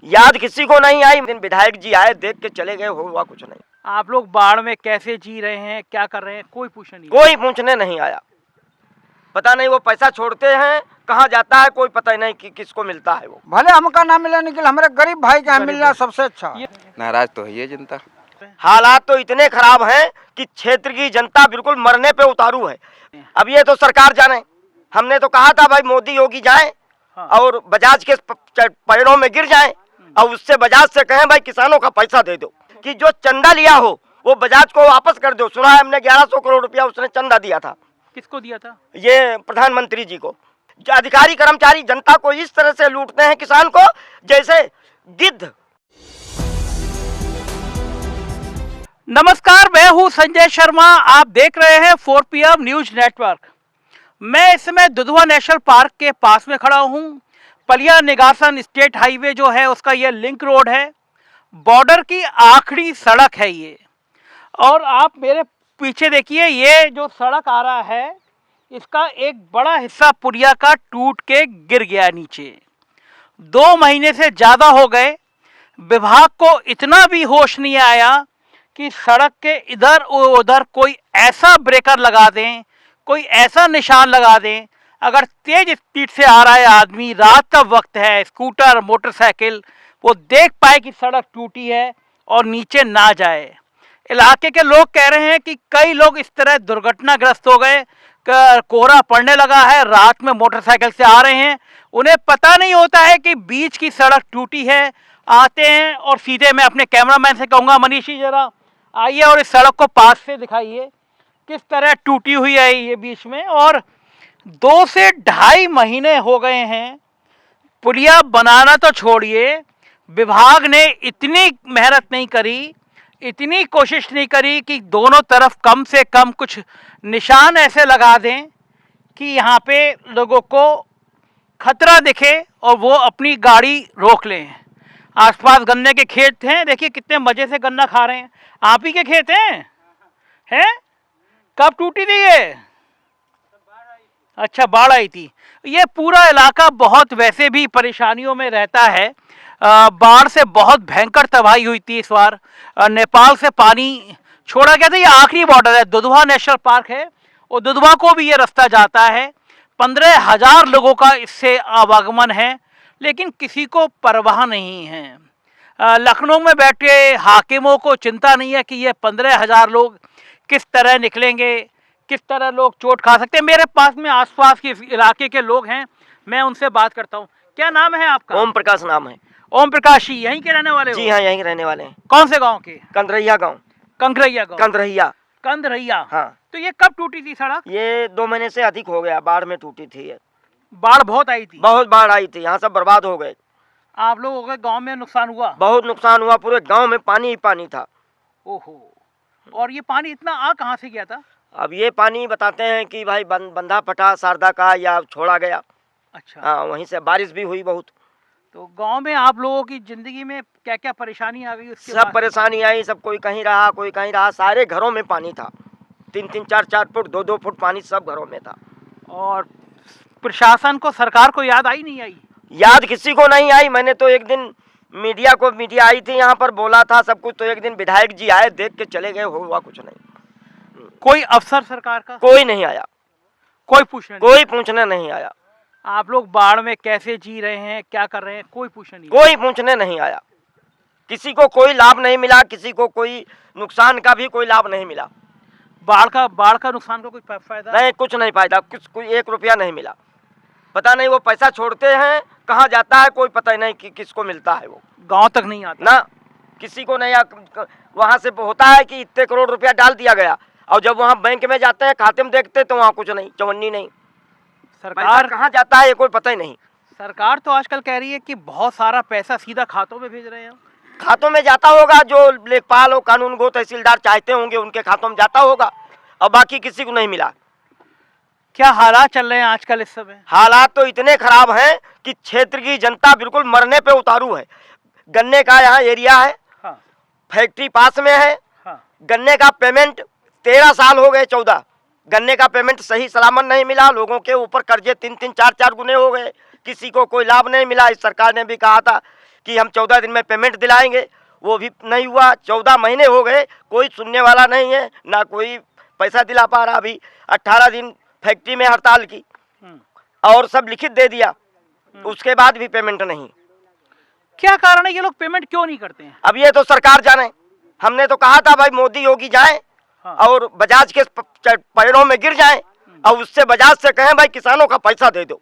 याद किसी को नहीं आई। विधायक जी आए, देख के चले गए, हुआ कुछ नहीं। आप लोग बाढ़ में कैसे जी रहे हैं, क्या कर रहे हैं, कोई पूछने नहीं, कोई पूछने नहीं आया। पता नहीं वो पैसा छोड़ते हैं कहाँ जाता है, कोई पता ही नहीं कि किसको मिलता है। वो भले हमका ना मिले, लेकिन हमारे गरीब भाई का मिलना सबसे अच्छा। नाराज तो है ये जनता। हालात तो इतने खराब हैं कि क्षेत्र की जनता बिल्कुल मरने पे उतारू है। अब ये तो सरकार जाने। हमने तो कहा था भाई मोदी योगी जाएं और बजाज के पैरों में गिर जाएं और उससे बजाज से कहें भाई किसानों का पैसा दे दो, कि जो चंदा लिया हो वो बजाज को वापस कर दो। सुना है हमने 1100 करोड़ रुपया उसने चंदा दिया था। किसको दिया था? ये प्रधानमंत्री जी को। अधिकारी कर्मचारी जनता को इस तरह से लूटते हैं किसान को जैसे गिद्ध। नमस्कार, मैं हूं संजय शर्मा, आप देख रहे हैं 4 PM न्यूज नेटवर्क। मैं इस समय दुधवा नेशनल पार्क के पास में खड़ा हूं। पलिया निगासन स्टेट हाईवे जो है उसका ये लिंक रोड है, बॉर्डर की आखिरी सड़क है ये। और आप मेरे पीछे देखिए, ये जो सड़क आ रहा है इसका एक बड़ा हिस्सा पुलिया का टूट के गिर गया नीचे। 2 महीने से ज़्यादा हो गए, विभाग को इतना भी होश नहीं आया कि सड़क के इधर उधर कोई ऐसा ब्रेकर लगा दें, कोई ऐसा निशान लगा दें, अगर तेज स्पीड से आ रहा है आदमी, रात का वक्त है, स्कूटर मोटरसाइकिल, वो देख पाए कि सड़क टूटी है और नीचे ना जाए। इलाके के लोग कह रहे हैं कि कई लोग इस तरह दुर्घटनाग्रस्त हो गए। कोहरा पड़ने लगा है, रात में मोटरसाइकिल से आ रहे हैं, उन्हें पता नहीं होता है कि बीच की सड़क टूटी है। आते हैं और सीधे मैं अपने कैमरामैन से कहूँगा, मनीषी जरा आइए और इस सड़क को पास से दिखाइए किस तरह टूटी हुई है ये बीच में। और 2 से 2.5 महीने हो गए हैं, पुलिया बनाना तो छोड़िए, विभाग ने इतनी मेहनत नहीं करी, इतनी कोशिश नहीं करी कि दोनों तरफ कम से कम कुछ निशान ऐसे लगा दें कि यहाँ पे लोगों को खतरा दिखे और वो अपनी गाड़ी रोक लें। आसपास गन्ने के खेत हैं, देखिए कितने मज़े से गन्ना खा रहे हैं। आप ही के खेत हैं? कब टूटी थी ये? अच्छा, बाढ़ आई थी। ये पूरा इलाका बहुत वैसे भी परेशानियों में रहता है। बाढ़ से बहुत भयंकर तबाही हुई थी इस बार। नेपाल से पानी छोड़ा गया था। ये आखिरी बॉर्डर है, दुधवा नेशनल पार्क है और दुधवा को भी ये रास्ता जाता है। 15,000 लोगों का इससे आवागमन है, लेकिन किसी को परवाह नहीं है। लखनऊ में बैठे हाकिमों को चिंता नहीं है कि ये 15,000 लोग किस तरह निकलेंगे, किस तरह लोग चोट खा सकते हैं। मेरे पास में आसपास के इलाके के लोग हैं, मैं उनसे बात करता हूँ। क्या नाम है आपका? ओम प्रकाश नाम है। ओम प्रकाश जी यहीं के रहने वाले हो? जी हाँ, यहीं रहने वाले हैं। कौन से गांव के? कंदरहिया गाँव। कंदरहिया। हाँ। तो ये कब टूटी थी सड़क? ये 2 महीने से अधिक हो गया, बाढ़ में टूटी थी ये। बाढ़ बहुत आई थी? बहुत बाढ़ आई थी, यहाँ सब बर्बाद हो गए। आप लोगों के गांव में नुकसान हुआ? बहुत नुकसान हुआ, पूरे गांव में पानी ही पानी था। ओहो, और ये पानी इतना आ कहाँ से गया था? अब ये पानी बताते हैं कि भाई बंधा फटा शारदा का या छोड़ा गया। अच्छा। हाँ, वहीं से बारिश भी हुई बहुत। तो गांव में आप लोगों की जिंदगी में क्या क्या परेशानी आ गई उसके सब बाद? परेशानी आई, सब कोई कहीं रहा कोई कहीं रहा, सारे घरों में पानी था। 3-3, 4-4 फुट 2-2 फुट पानी सब घरों में था। और प्रशासन को, सरकार को याद आई नहीं आई? याद किसी को नहीं आई। मैंने तो एक दिन मीडिया आई थी यहाँ पर, बोला था सब कुछ, तो एक दिन विधायक जी आए, देख के चले गए, हुआ कुछ नहीं। कोई अफसर सरकार का? कोई नहीं आया, कोई पूछने नहीं आया। आप लोग बाढ़ में कैसे जी रहे हैं, क्या कर रहे हैं, कोई पूछने नहीं आया। किसी को कोई लाभ नहीं मिला, किसी को कोई नुकसान का भी कोई लाभ नहीं मिला। बाढ़ का नुकसान का कोई फायदा नहीं, कुछ नहीं फायदा, कोई 1 रुपया नहीं मिला। पता नहीं वो पैसा छोड़ते हैं कहाँ जाता है, कोई पता ही नहीं कि किसको मिलता है। वो गांव तक नहीं आता ना, किसी को नहीं। वहाँ से होता है कि इतने करोड़ रुपया डाल दिया गया, और जब वहाँ बैंक में जाते हैं, खाते में देखते तो वहाँ कुछ नहीं, चवन्नी नहीं। सरकार कहाँ जाता है ये कोई पता ही नहीं। सरकार तो आजकल कह रही है कि बहुत सारा पैसा सीधा खातों में भेज रहे हैं। खातों में जाता होगा, जो लेखपाल और कानून गो तहसीलदार चाहते होंगे उनके खातों में जाता होगा, और बाकी किसी को नहीं मिला। क्या हालात चल रहे हैं आजकल इस समय? हालात तो इतने खराब हैं कि क्षेत्र की जनता बिल्कुल मरने पे उतारू है। गन्ने का यहाँ एरिया है। हाँ। फैक्ट्री पास में है। हाँ। गन्ने का पेमेंट 13 साल हो गए, 14 गन्ने का पेमेंट सही सलामत नहीं मिला। लोगों के ऊपर कर्जे 3-3, 4-4 गुने हो गए, किसी को कोई लाभ नहीं मिला। इस सरकार ने भी कहा था कि हम 14 दिन में पेमेंट दिलाएंगे, वो भी नहीं हुआ। 14 महीने हो गए, कोई सुनने वाला नहीं है, ना कोई पैसा दिला पा रहा। अभी 18 दिन फैक्ट्री में हड़ताल की और सब लिखित दे दिया, उसके बाद भी पेमेंट नहीं। क्या कारण है ये लोग पेमेंट क्यों नहीं करते हैं? अब ये तो सरकार जाने। हमने तो कहा था भाई मोदी योगी जाएं और बजाज के पैरों में गिर जाएं और उससे बजाज से कहें भाई किसानों का पैसा दे दो।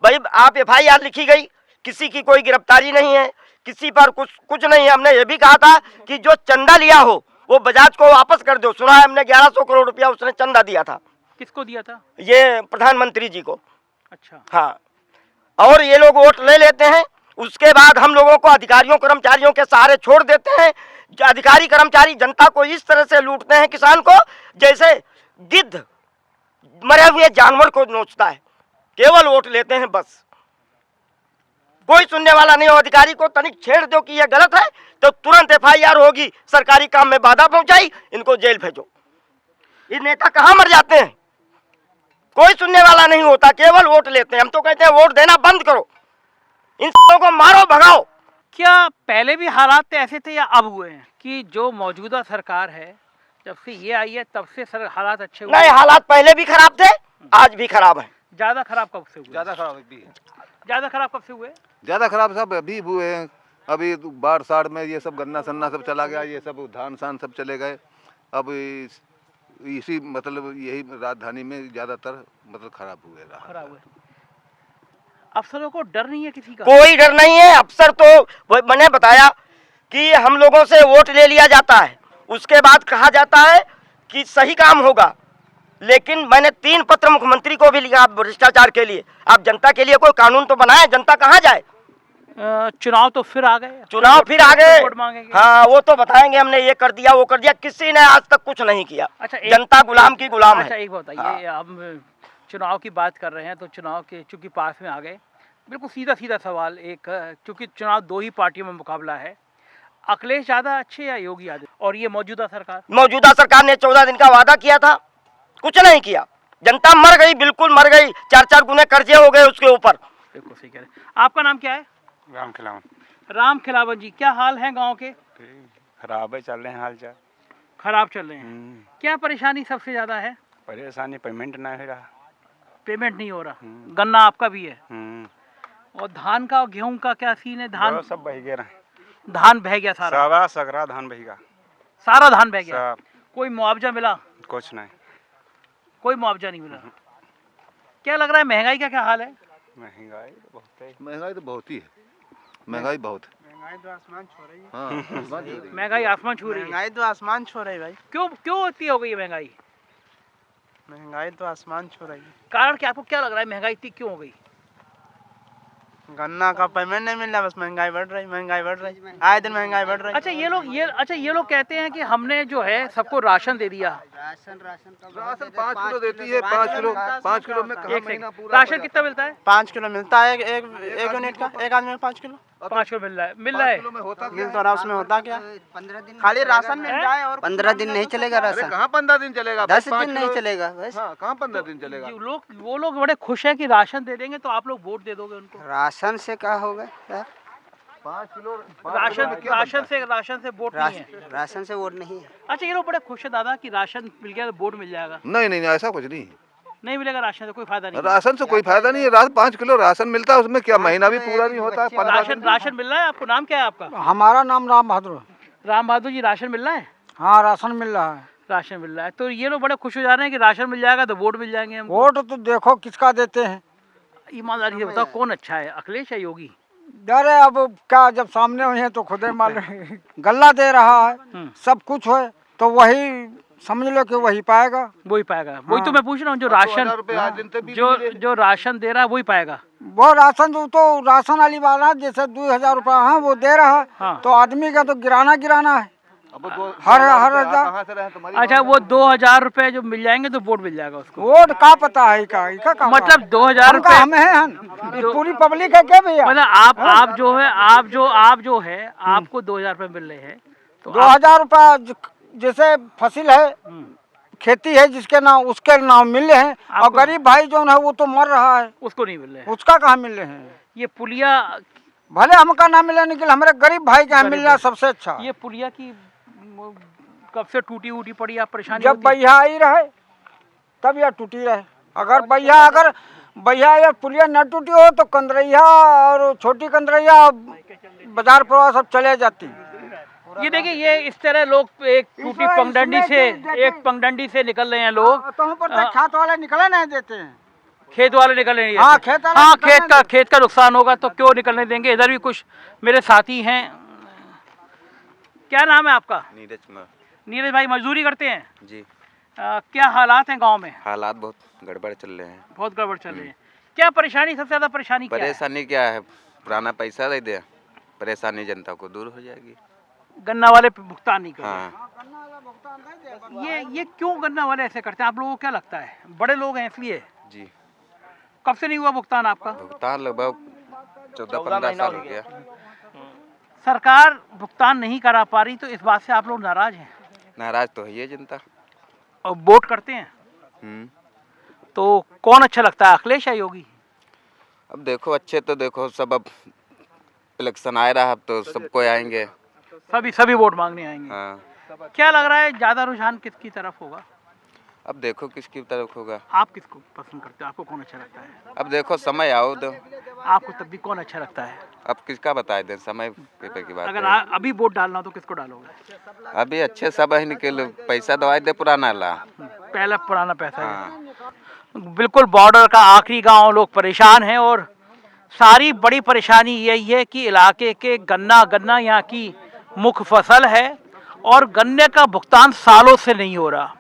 भाई आप FIR लिखी गई, किसी की कोई गिरफ्तारी नहीं है, किसी पर कुछ नहीं है। हमने ये भी कहा था कि जो चंदा लिया हो वो बजाज को वापस कर दो। सुना है हमने 1100 करोड़ रुपया उसने चंदा दिया था। किसको दिया था? ये प्रधानमंत्री जी को। अच्छा। हाँ, और ये लोग वोट ले लेते हैं, उसके बाद हम लोगों को अधिकारियों कर्मचारियों के सहारे छोड़ देते हैं। अधिकारी कर्मचारी जनता को इस तरह से लूटते हैं, किसान को जैसे गिद्ध मरे हुए जानवर को नोचता है। केवल वोट लेते हैं बस, कोई सुनने वाला नहीं हो। अधिकारी को तनिक छेड़ दो कि यह गलत है तो तुरंत FIR होगी, सरकारी काम में बाधा पहुंचाई, इनको जेल भेजो। ये नेता कहाँ मर जाते हैं, कोई सुनने वाला नहीं होता, केवल वोट लेते हैं। हम तो कहते हैं वोट देना बंद करो, इन सबों को मारो भगाओ। क्या पहले भी हालात ऐसे थे या अब हुए हैं कि जो मौजूदा सरकार है जब से ये आई है तब से हालात अच्छे हुए? नहीं, हालात पहले भी खराब थे, आज भी खराब है। ज्यादा खराब कब से हुए? ज़्यादा खराब भी है। ज्यादा खराब कब से हुए? ज़्यादा खराब सब अभी हुए हैं। अभी बाढ़ साढ़ में ये सब गन्ना सन्ना सब चला गया, ये सब धान सान सब चले गए। अब इसी मतलब यही राजधानी में ज़्यादातर मतलब खराब हुए रहा। खराब हुए। अफसरों को डर नहीं है किसी का? कोई डर नहीं है। अफसर तो मैंने बताया कि हम लोगों से वोट ले लिया जाता है, उसके बाद कहा जाता है कि सही काम होगा। लेकिन मैंने 3 पत्र मुख्यमंत्री को भी लिखा भ्रष्टाचार के लिए। आप जनता के लिए कोई कानून तो बनाए, जनता कहाँ जाए। चुनाव तो फिर आ गए, चुनाव फिर आ गए। वोट मांगेंगे। हाँ, वो तो बताएंगे हमने ये कर दिया वो कर दिया, किसी ने आज तक कुछ नहीं किया। अच्छा, जनता गुलाम की गुलाम अच्छा, है। एक बताइए, हम चुनाव की बात कर रहे हैं तो चुनाव के चूंकि पास में आ गए, बिल्कुल सीधा सीधा सवाल एक, क्योंकि चुनाव 2 ही पार्टियों में मुकाबला है, अखिलेश ज़्यादा अच्छे या योगी आदित्य? और ये मौजूदा सरकार? मौजूदा सरकार ने 14 दिन का वादा किया था, कुछ नहीं किया। जनता मर गई, बिल्कुल मर गई। 4-4 गुने कर्जे हो गए उसके ऊपर। बिल्कुल सही कह रहे हैं। आपका नाम क्या है? राम खिलावन। राम खिलावन जी, क्या हाल है गांव के? खराब है, चल रहे हैं हाल चाल। खराब चल रहे हैं। क्या परेशानी सबसे ज्यादा है? परेशानी पेमेंट नहीं हो रहा। पेमेंट नहीं हो रहा। गन्ना आपका भी है और धान का और गेहूं का क्या सीन है? धान सब बह गए रहे, धान बह गया सारा? सारा सगरा धान बहेगा, सारा धान बह गया। सब। कोई मुआवजा मिला? कुछ नहीं, कोई मुआवजा नहीं मिला। क्या लग रहा है महंगाई का क्या हाल है? महंगाई बहुत है। महंगाई तो बहुत ही है, महंगाई बहुत है। महंगाई तो आसमान छू रही है। हाँ, आसमान छू रही है। महंगाई आसमान छू रही है। महंगाई तो आसमान छू रही है भाई। क्यों इतनी हो गई है महंगाई? महंगाई तो आसमान छू रही है। कारण क्या, आपको क्या लग रहा है महंगाई इतनी क्यों हो गई? गन्ना का पेमेंट नहीं मिल रहा, बस महंगाई बढ़ रही, महंगाई बढ़ रही, आए दिन महंगाई बढ़ रही। अच्छा, ये लोग कहते हैं कि हमने जो है सबको राशन दे दिया। राशन 5 किलो देती है, 5 किलो में कहाँ महीना पूरा राशन कितना मिलता है? 5 किलो मिलता है एक यूनिट का, एक आदमी में 5 किलो। 5 किलो मिल रहा है। मिल रहा है। में होता मिल तो रहा, उसमें होता क्या? 15 दिन खाली राशन मिल जाए और 15 दिन नहीं चलेगा राशन। कहाँ 15 दिन चलेगा? 10 दिन नहीं चलेगा बस। हाँ, कहाँ 15 दिन चलेगा? वो लोग बड़े खुश हैं कि राशन दे देंगे तो आप लोग वोट दे दोगे उनको। राशन से क्या होगा सर? 5 किलो राशन से वोट नहीं है। राशन से वोट नहीं है। अच्छा, ये लोग बड़े खुश है दादा कि राशन मिल गया तो वोट मिल जाएगा। नहीं, ऐसा कुछ नहीं। नहीं मिलेगा राशन से कोई फायदा नहीं। राशन से कोई फायदा नहीं है। 5 किलो राशन मिलता है, उसमें क्या महीना भी पूरा नहीं होता है। राशन मिल रहा है आपको? नाम क्या है आपका? हमारा नाम राम बहादुर। राम बहादुर जी, राशन मिल रहा है? हाँ, राशन मिल रहा है। राशन मिल रहा है तो ये लोग बड़े खुश हो जा रहे हैं कि राशन मिल जाएगा तो वोट मिल जाएंगे हमको। वोट तो देखो किसका देते हैं। ईमानदारी से बताओ कौन अच्छा है, अखिलेश या योगी? डर है अब क्या, जब सामने हुए हैं तो खुद ही मालूम। गल्ला दे रहा है, सब कुछ है तो वही समझ लो कि वही पाएगा। वही पाएगा। वही तो मैं पूछ रहा हूँ, जो राशन जो राशन दे रहा है वही पाएगा। वो राशन तो राशन वाली वाला जैसे 2000 रुपया हाँ वो दे रहा है, तो आदमी का तो गिराना है। हर हजार। अच्छा, वो 2000 रुपए जो मिल जाएंगे तो वोट मिल जाएगा उसको? वोट का पता है का मतलब 2000 रुपए हमें है, पूरी पब्लिक है क्या भैया? मतलब आप जो है आपको 2000 रुपए मिल रहे हैं तो 2000 रुपया जैसे फसल है, खेती है जिसके नाम उसके नाम मिल रहे हैं, और गरीब भाई जो है वो तो मर रहा है, उसको नहीं मिल रहे हैं। उसका कहाँ मिल रहे हैं? ये पुलिया भले हमका ना मिले लेकिन हमारे गरीब भाई के यहाँ मिलना सबसे अच्छा। ये पुलिया की कब से टूटी उटी पड़ी, आप परेशानी जब होती है? भैया आई रहे तब यह टूटी रहे। अगर भैया ये पुलिया न टूटी हो तो कंदरैया और छोटी कंदरैया बाजार प्रवाह सब चले जाती। ये देखिए, ये इस तरह लोग एक टूटी पगडंडी से निकल रहे हैं लोग। तो खेत वाले निकले नहीं देते हैं। खेत वाले निकलने नहीं हाँ, देते। खेत वाले हाँ, निकलने खेत का नुकसान होगा तो क्यों निकलने देंगे। इधर भी कुछ मेरे साथी हैं। क्या नाम है आपका? नीरज कुमार। नीरज भाई, मजदूरी करते हैं जी। क्या हालात हैं गांव में? हालात बहुत गड़बड़ चल रहे हैं। बहुत गड़बड़ चल रही है। क्या परेशानी, सबसे ज्यादा परेशानी क्या है? परेशानी क्या है, पुराना पैसा दे दे, परेशानी जनता को दूर हो जाएगी। गन्ना वाले पे भुगतान नहीं कर रहे। हाँ, ये क्यों गन्ना वाले ऐसे करते हैं, आप लोगों को क्या लगता है? बड़े लोग हैं इसलिए? जी। कब से नहीं हुआ भुगतान आपका? भुगतान लगभग 14-15 साल हो गया। सरकार भुगतान नहीं करा पा रही तो इस बात से आप लोग नाराज हैं? नाराज तो है ये जनता। और वोट करते हैं तो कौन अच्छा लगता है, अखिलेश या योगी? अब देखो, अच्छे तो देखो सब, अब इलेक्शन आ रहा, अब तो सबको आएंगे। सभी वोट मांगने आएंगे। हाँ, क्या लग रहा है ज्यादा रुझान किसकी तरफ होगा? अब देखो किसकी तरफ होगा। आप किसको पसंद करते हो, आपको कौन अच्छा लगता है? अब देखो समय आओ तो आपको तब भी कौन अच्छा लगता है? अब किसका बताए दें, समय पेपर की बात अगर है। अभी वोट डालना हो तो किसको डालोगे? अभी अच्छे सब है, निकल पैसा दवाई दे पुराना ला। पहला पुराना पैसा है। हाँ, बिल्कुल बॉर्डर का आखिरी गांव, लोग परेशान हैं और सारी बड़ी परेशानी यही है कि इलाके के गन्ना यहाँ की मुख्य फसल है और गन्ने का भुगतान सालों से नहीं हो रहा।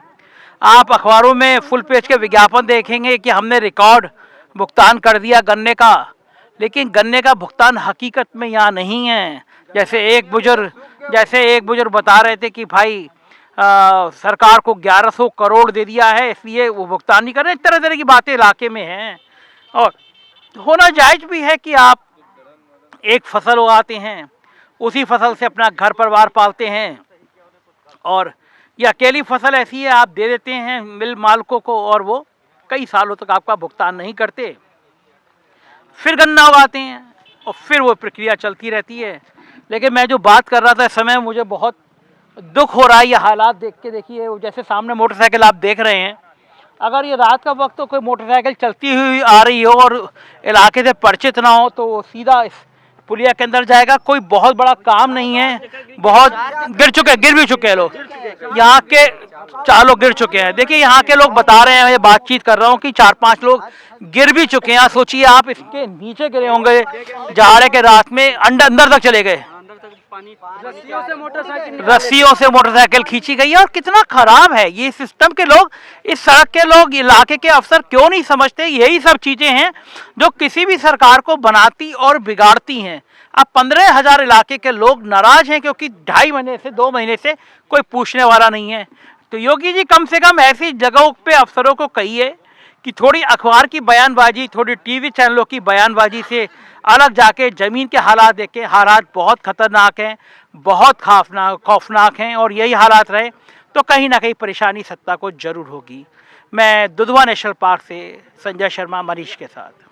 आप अखबारों में फुल पेज के विज्ञापन देखेंगे कि हमने रिकॉर्ड भुगतान कर दिया गन्ने का, लेकिन गन्ने का भुगतान हकीकत में यहाँ नहीं है। जैसे एक बुजुर्ग बता रहे थे कि भाई सरकार को 1100 करोड़ दे दिया है इसलिए वो भुगतान नहीं कर रहे। इस तरह की बातें इलाके में हैं और होना जायज भी है कि आप एक फसल उगाते हैं, उसी फसल से अपना घर परिवार पालते हैं और ये अकेली फसल ऐसी है, आप दे देते हैं मिल मालिकों को और वो कई सालों तक आपका भुगतान नहीं करते, फिर गन्ना उगाते हैं और फिर वो प्रक्रिया चलती रहती है। लेकिन मैं जो बात कर रहा था इस समय, मुझे बहुत दुख हो रहा है ये हालात देख के। देखिए, जैसे सामने मोटरसाइकिल आप देख रहे हैं, अगर ये रात का वक्त तो कोई मोटरसाइकिल चलती हुई आ रही हो और इलाके से परिचित ना हो तो वो सीधा इस पुलिया के अंदर जाएगा। कोई बहुत बड़ा काम नहीं है, बहुत गिर भी चुके हैं लोग, यहाँ के 4 लोग गिर चुके हैं। देखिए, यहाँ के लोग बता रहे हैं, मैं बातचीत कर रहा हूँ कि 4-5 लोग गिर भी चुके हैं। सोचिए आप, इसके नीचे गिरे होंगे, जाड़े के रात में अंदर तक चले गए, रस्सियों से मोटरसाइकिल खींची गई है। और कितना खराब है ये सिस्टम के लोग, इस सड़क के लोग, इलाके के अफसर क्यों नहीं समझते? यही सब चीजें हैं जो किसी भी सरकार को बनाती और बिगाड़ती हैं। अब 15,000 इलाके के लोग नाराज हैं क्योंकि 2.5 महीने से 2 महीने से कोई पूछने वाला नहीं है। तो योगी जी कम से कम ऐसी जगहों पे अफसरों को कहिए कि थोड़ी अखबार की बयानबाजी, थोड़ी टीवी चैनलों की बयानबाजी से अलग जाके ज़मीन के हालात देखें। हालात बहुत ख़तरनाक हैं, बहुत खौफनाक हैं और यही हालात रहे तो कहीं ना कहीं परेशानी सत्ता को जरूर होगी। मैं दुधवा नेशनल पार्क से संजय शर्मा, मनीष के साथ।